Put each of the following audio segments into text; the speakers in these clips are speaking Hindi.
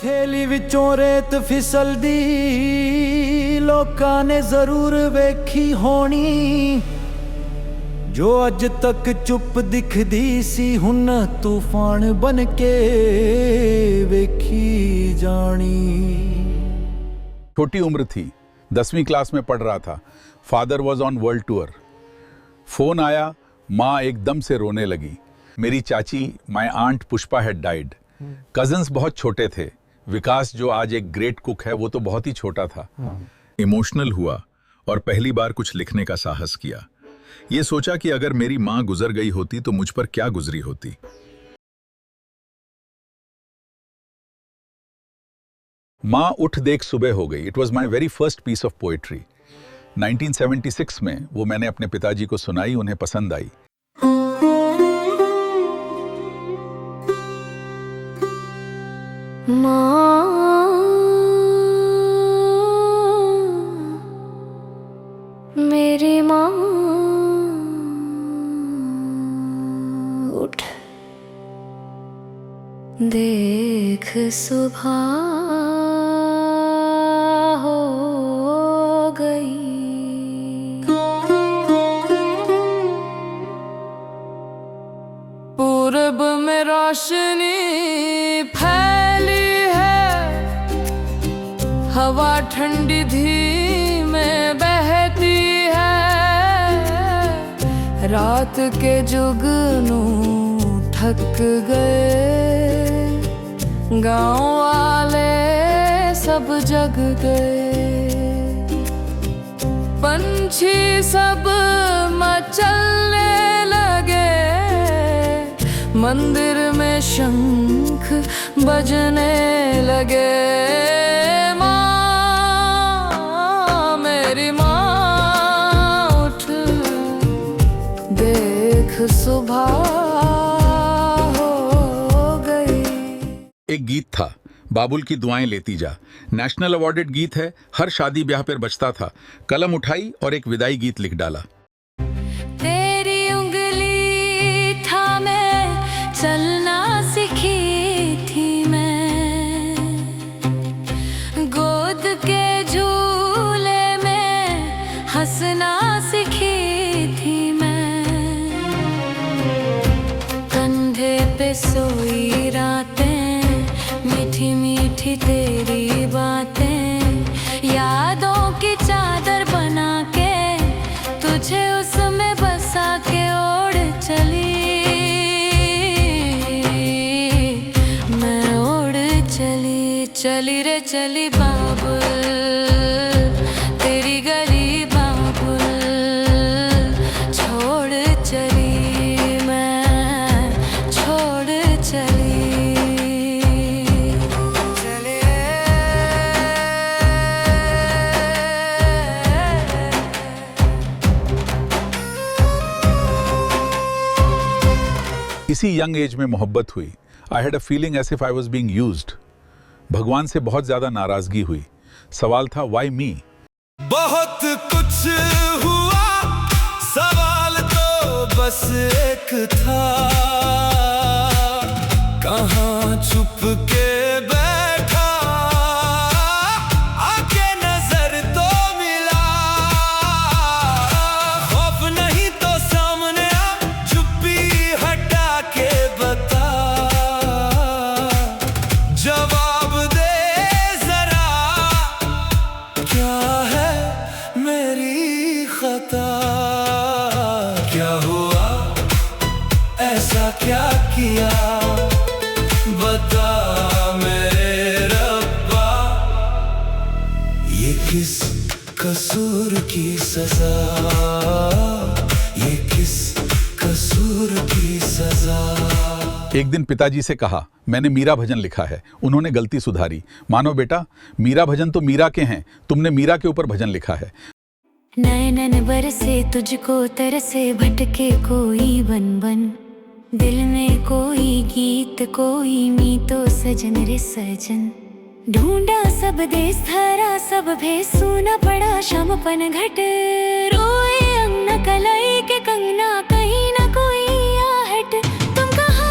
थैली विचों रेत फिसलदी लोकां ने जरूर वेखी होनी, जो अज तक चुप दिखदी सी हुन तूफान बन के वेखी जानी। छोटी उम्र थी, 10वीं क्लास में पढ़ रहा था। Father was on world tour. Phone आया, माँ एकदम से रोने लगी। मेरी चाची, my aunt Pushpa had died. Cousins बहुत छोटे थे। विकास जो आज एक ग्रेट कुक है, वो तो बहुत ही छोटा था। इमोशनल हुआ और पहली बार कुछ लिखने का साहस किया। ये सोचा कि अगर मेरी माँ गुजर गई होती तो मुझ पर क्या गुजरी होती। माँ उठ देख सुबह हो गई। It was my very first piece of poetry. 1976 में वो मैंने अपने पिताजी को सुनाई, उन्हें पसंद आई। माँ, मेरी माँ उठ देख सुबह हो गई। पूरब में रोशनी फैली है, हवा ठंडी धीमे बहती है। रात के जुगनू थक गए, गाँव वाले सब जग गए। पंछी सब मचलने लगे, मंदिर में शंख बजने लगे। माँ, मेरी माँ उठ देख सुबह हो गई। एक गीत था, बाबुल की दुआएं लेती जा। नेशनल अवार्डेड गीत है, हर शादी ब्याह पर बजता था। कलम उठाई और एक विदाई गीत लिख डाला। तेरी उंगली थामे चलना सीखी थी मैं, गोद के झूले में हंसना सीखी थी मैं। कंधे पे सोई रातें, मीठी मीठी तेरी बातें, यादों की चादर बना के तुझे उसमें बसा के ओढ़ चली। मैं ओढ़ चली, चली रे चली बाबुल तेरी गली बाबुल, छोड़ चली मैं, छोड़ चली। इसी यंग एज में मोहब्बत हुई। I had a feeling as if I was being used. भगवान से बहुत ज्यादा नाराजगी हुई। सवाल था, व्हाई मी? बहुत कुछ हुआ, सवाल तो बस एक था। कहाँ छुप के बैठा, आके नजर तो मिला। खौफ नहीं तो सामने आ, चुप्पी हटा के बता। जवाब दे जरा, क्या है मेरी खता? क्या हुआ, ऐसा क्या किया, बता मेरे रब्बा। ये किस कसूर की सजा, ये किस कसूर की सजा। एक दिन पिताजी से कहा, मैंने मीरा भजन लिखा है। उन्होंने गलती सुधारी। मानो बेटा, मीरा भजन तो मीरा के हैं, तुमने मीरा के ऊपर भजन लिखा है। नैनन बरसे तुझको तरसे, भटके कोई बन बन, दिल में कोई गीत कोई मीतो सजन रे सजन। ढूंढा सब देश धरा सब भेस, सुना पड़ा शामपन घट। रोए अंगना कलाई के कंगना, कहीं ना कोई आहट। तुम कहाँ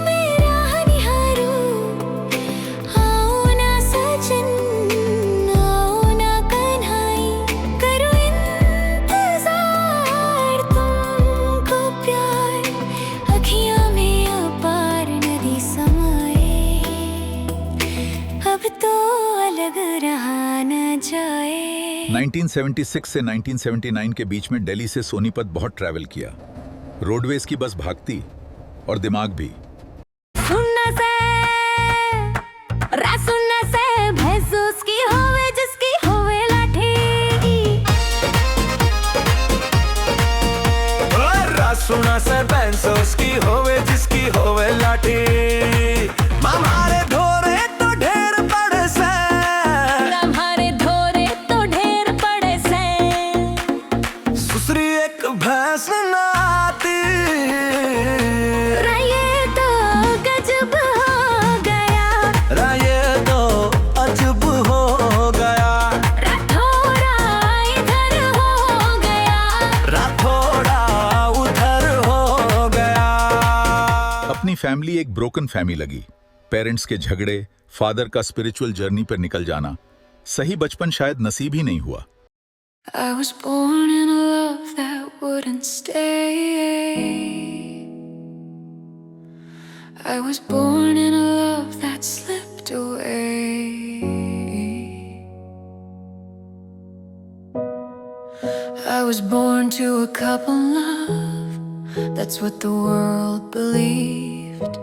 मेरा निहारो, तो अलग रहा न जाए। 1976 से 1979 के बीच में दिल्ली से सोनीपत बहुत ट्रैवल किया। रोडवेज की बस भागती और दिमाग भी। सुनना से सुनना से भैंस उसकी होवे जिसकी होवे लाठी। सुना से भैंस उसकी होवे जिसकी होवे लाठी। हमारे धोरे तो ढेर पड़े से, हमारे धोरे तो ढेर पड़े से। सुसरी एक भैंस ना आती। ये तो गजब हो गया, ये तो अजब हो गया। राठौड़ा इधर हो गया, राठौड़ा उधर हो गया। अपनी फैमिली एक ब्रोकन फैमिली लगी। पेरेंट्स के झगड़े, फादर का स्पिरिचुअल जर्नी पर निकल जाना, सही बचपन शायद नसीब ही नहीं हुआ। I was born in a love that wouldn't stay. I was born in a love that slipped away. I was born to a couple love, that's what the world believed.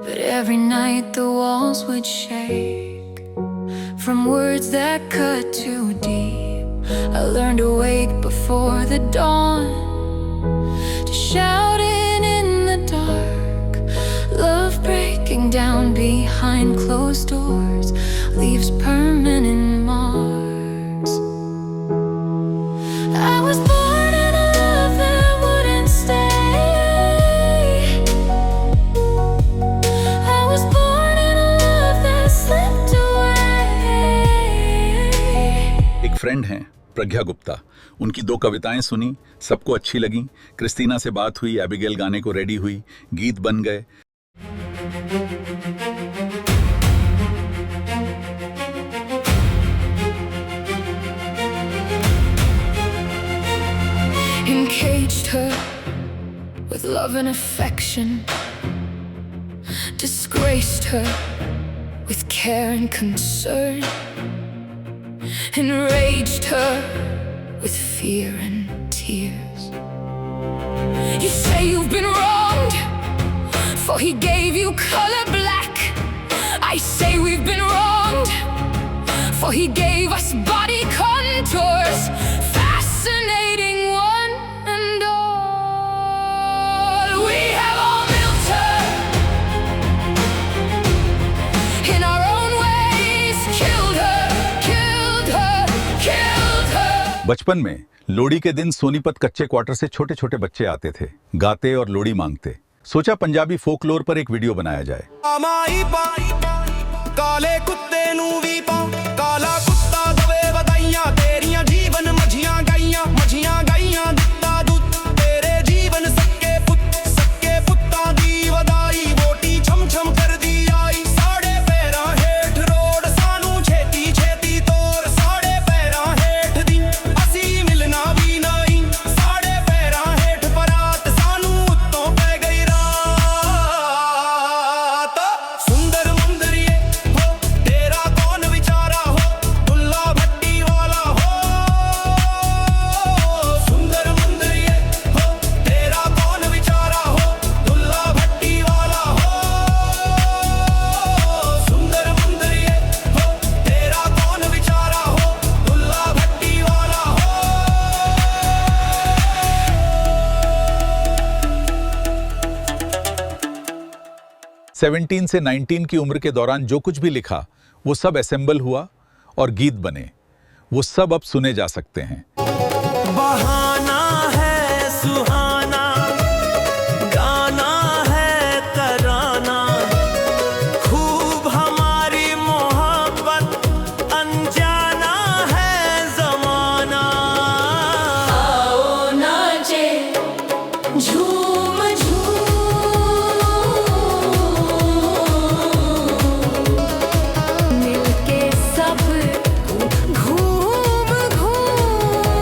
But every night the walls would shake from words that cut too deep. I learned to wake before the dawn, to shouting in the dark. Love breaking down behind closed doors leaves permanent marks. I was born in a love that wouldn't stay. I was born in a love that slipped away. एक फ्रेंड हैं प्रज्ञा गुप्ता, उनकी 2 कविताएं सुनी, सबको अच्छी लगी। क्रिस्टीना से बात हुई, एबिगेल गाने को रेडी हुई, गीत बन गए। Encaged her with love and affection, disgraced her with care and concern, enraged her with fear and tears. You say you've been wronged, for he gave you color black. I say we've been wronged, for he gave us body contours. Fascinating one and all. We have all built her in our own ways, killed her, killed her, killed her. बचपन में लोहड़ी के दिन सोनीपत कच्चे क्वार्टर से छोटे छोटे बच्चे आते थे, गाते और लोहड़ी मांगते। सोचा पंजाबी फोकलोर पर एक वीडियो बनाया जाए। काले कुत्ते नू भी पा, काला कुत्ता दवे बधाइयां तेरियां जीवन मझियां गाइयां दित्ता दूध तेरे जीवन सक्के पुत्तां दी वधाई। वोटी छम छम कर दी आई साढ़े पैरां हेठ रोड सानू छेती छेती तोर। साढ़े पैरां हेठ दी असी मिलना भी नहीं, साढ़े पैरां हेठ परात सानू उत्तों पै गई रात। सुंदर मुंदरिए हो तेरा कौन विचारा हो, दुल्ला भट्टी वाला हो। सुंदर मुंदरिए हो तेरा कौन विचारा हो, दुल्ला भट्टी वाला हो। सुंदर मुंदरिए हो तेरा कौन विचारा हो, दुल्ला भट्टी वाला हो। 17 से 19 की उम्र के दौरान जो कुछ भी लिखा वो सब असेंबल हुआ और गीत बने। वो सब अब सुने जा सकते हैं। बहाना है सुहाना, गाना है तराना, खूब हमारी मोहब्बत, अनजाना है जमाना। आओ नाचे झूम झूम मिलके सब घूम घूम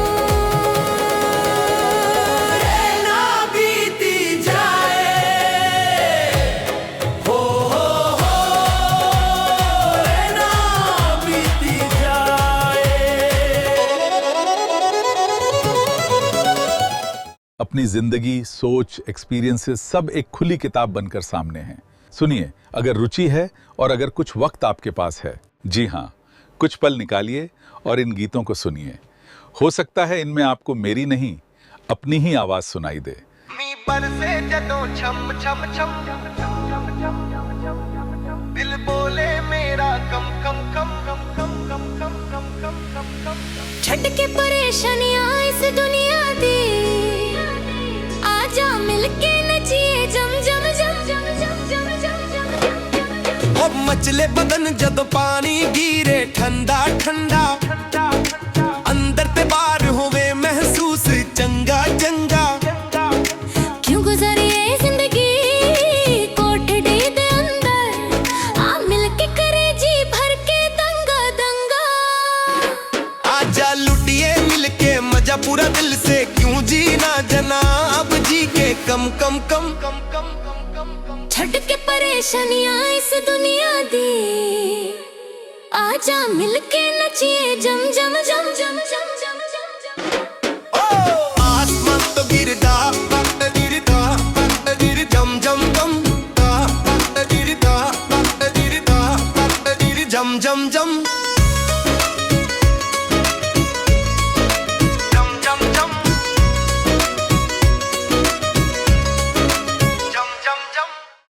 अपनी जिंदगी, सोच, एक्सपीरियंसेस सब एक खुली किताब बनकर सामने हैं। सुनिए, अगर रुचि है और अगर कुछ वक्त आपके पास है, जी हाँ, कुछ पल निकालिए और इन गीतों को सुनिए। हो सकता है इनमें आपको मेरी नहीं, अपनी ही आवाज सुनाई दे। नी बरसे जदों छम छम छम, दिल बोले मेरा कम कम कम कम कम कम कम कम कम कम कम। छट के परेशानियां इस दुनिया दी, आजा मिलके नचिए जम जम जम जम जम जम जम जम। ओ मचले बदन जदों पानी गिरे ठंडा ठंडा, अंदर ते बाहर होवे महसूस चंगा चंगा। क्यों गुजारिए जिंदगी कोठड़ी दे अंदर, आ मिलके करे जी भर के दंगा दंगा। आजा लुटिए मिलके मजा पूरा दिल से, क्यों जीना जनाब जी के कम कम कम कम कम कम कम कम। छट के परेशानियां इस दुनिया दी, आजा मिलके नचिए जम जम जम जम जम जम जम जम। ओ आसमान तो गिरदा गिरदा गिर जम जम जम, गिरदा गिरदा गिर जम जम जम।